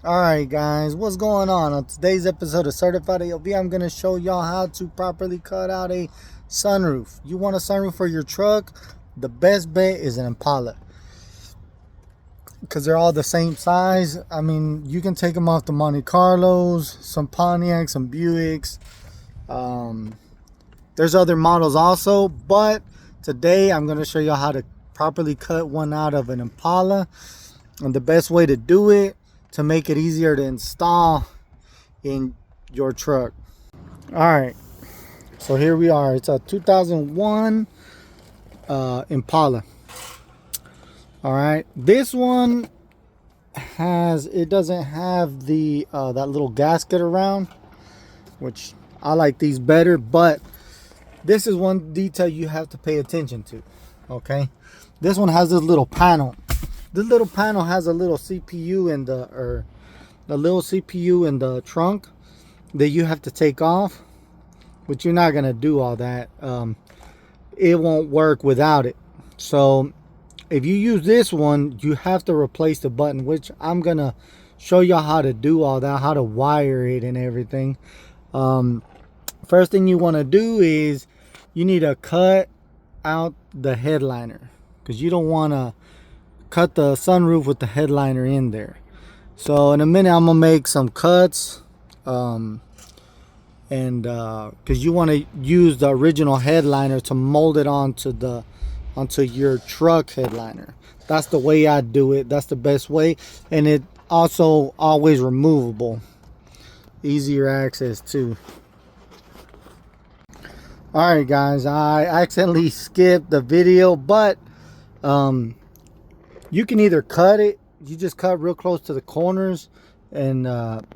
Alright guys, what's going on today's episode of Certified AOV? I'm going to show y'all how to properly cut out a sunroof. You want a sunroof for your truck? The best bet is an Impala, because they're all the same size. I mean, you can take them off the Monte Carlos, some Pontiacs, some Buicks. There's other models also, but today I'm going to show y'all how to properly cut one out of an Impala, and the best way to do it to make it easier to install in your truck. All right, so here we are. It's a 2001 Impala. All right, this one doesn't have the that little gasket around, which I like these better, but this is one detail you have to pay attention to. Okay, this one has this little panel. This little panel has a little CPU in the CPU in the trunk that you have to take off, but you're not gonna do all that. It won't work without it. So if you use this one, you have to replace the button, which I'm gonna show y'all how to do all that, how to wire it and everything. First thing you want to do is you need to cut out the headliner, because you don't want to cut the sunroof with the headliner in there. So in a minute I'm gonna make some cuts, because you want to use the original headliner to mold it onto your truck headliner. That's the way I do it. That's the best way, and it also always removable, easier access too. All right guys, I accidentally skipped the video, but you can either cut it, you just cut real close to the corners, and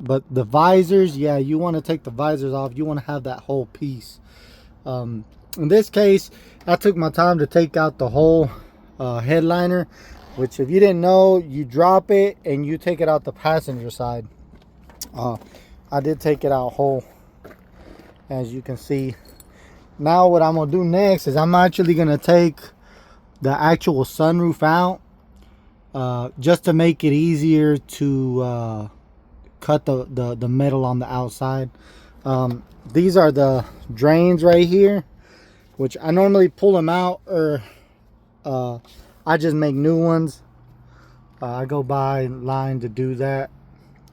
but the visors, yeah, you want to take the visors off. You want to have that whole piece. In this case, I took my time to take out the whole headliner, which, if you didn't know, you drop it and you take it out the passenger side. I did take it out whole, as you can see. Now what I'm gonna do next is I'm actually gonna take the actual sunroof out, just to make it easier to cut the metal on the outside. These are the drains right here, which I normally pull them out, or I just make new ones. I go by line to do that,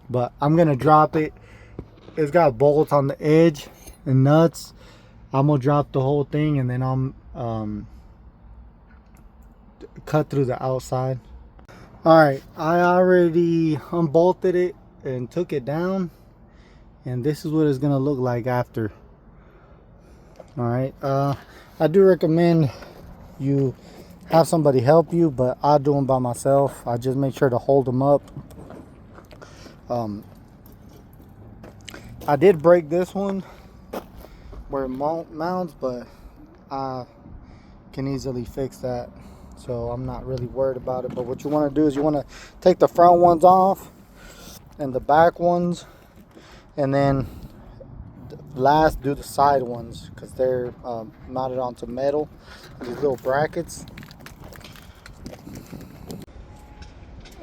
but I'm gonna drop it. It's got bolts on the edge and nuts. I'm gonna drop the whole thing, and then I'm cut through the outside. All right, I already unbolted it and took it down, and this is what it's gonna look like after. All right, I do recommend you have somebody help you, but I do them by myself. I just make sure to hold them up. I did break this one where it mounts, but I can easily fix that, so I'm not really worried about it. But what you want to do is you want to take the front ones off and the back ones, and then last do the side ones, because they're mounted onto metal, these little brackets.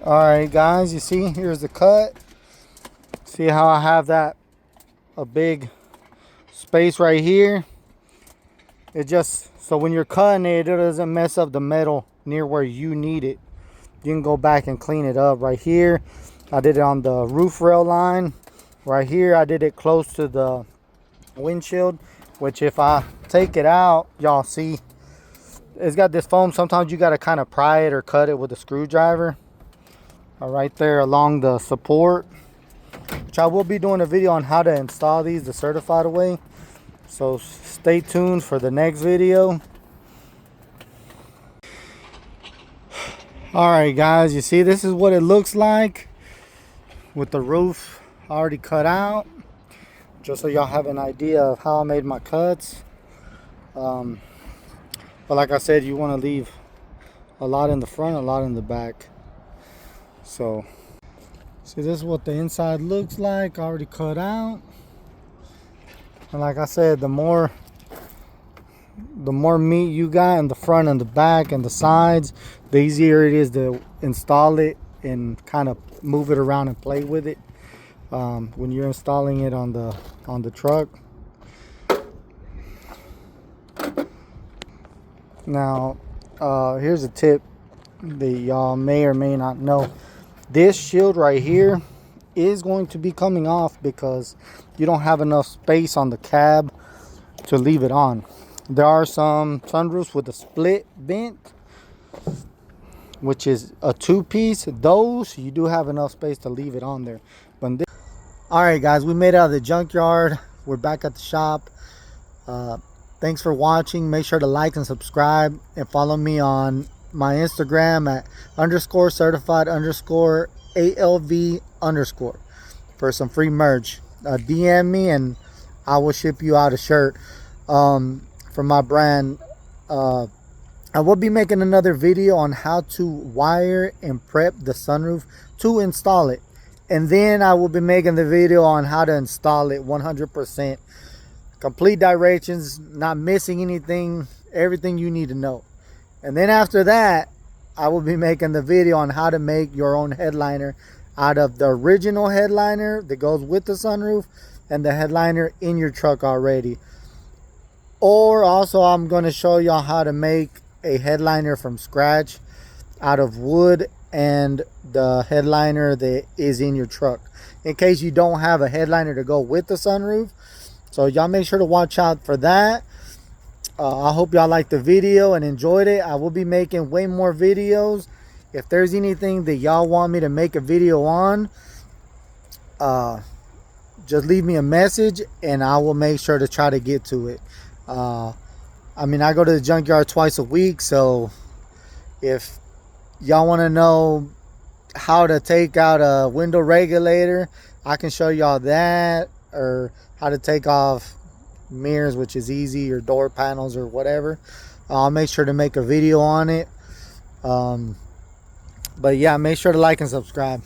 All right guys, you see, here's the cut. See how I have that a big space right here? It just, so when you're cutting it, it doesn't mess up the metal near where you need it. You can go back and clean it up. Right here, I did it on the roof rail line. Right here, I did it close to the windshield, which if I take it out, y'all see it's got this foam. Sometimes you got to kind of pry it or cut it with a screwdriver. Right there along the support, which I will be doing a video on how to install these the certified way. So stay tuned for the next video. All right guys, you see, this is what it looks like with the roof already cut out, just so y'all have an idea of how I made my cuts. But like I said, you want to leave a lot in the front, a lot in the back. So see, this is what the inside looks like, already cut out. And like I said, the more meat you got in the front and the back and the sides, the easier it is to install it and kind of move it around and play with it when you're installing it on the truck. Now here's a tip that y'all may or may not know. This shield right here is going to be coming off because you don't have enough space on the cab to leave it on. There are some sunroofs with a split vent, which is a 2-piece. Those you do have enough space to leave it on there. But this... All right, guys, we made it out of the junkyard. We're back at the shop. Thanks for watching. Make sure to like and subscribe, and follow me on my Instagram at _certified_ALV_ for some free merch. DM me and I will ship you out a shirt from my brand. I will be making another video on how to wire and prep the sunroof to install it, and then I will be making the video on how to install it 100%. Complete directions, not missing anything, everything you need to know. And then after that, I will be making the video on how to make your own headliner out of the original headliner that goes with the sunroof and the headliner in your truck already. Or also, I'm going to show y'all how to make a headliner from scratch out of wood and the headliner that is in your truck, in case you don't have a headliner to go with the sunroof. So y'all make sure to watch out for that. I hope y'all liked the video and enjoyed it. I will be making way more videos. If there's anything that y'all want me to make a video on, just leave me a message and I will make sure to try to get to it. I mean, I go to the junkyard twice a week, so if y'all want to know how to take out a window regulator, I can show y'all that, or how to take off mirrors, which is easy, or door panels or whatever. I'll make sure to make a video on it. But yeah, make sure to like and subscribe.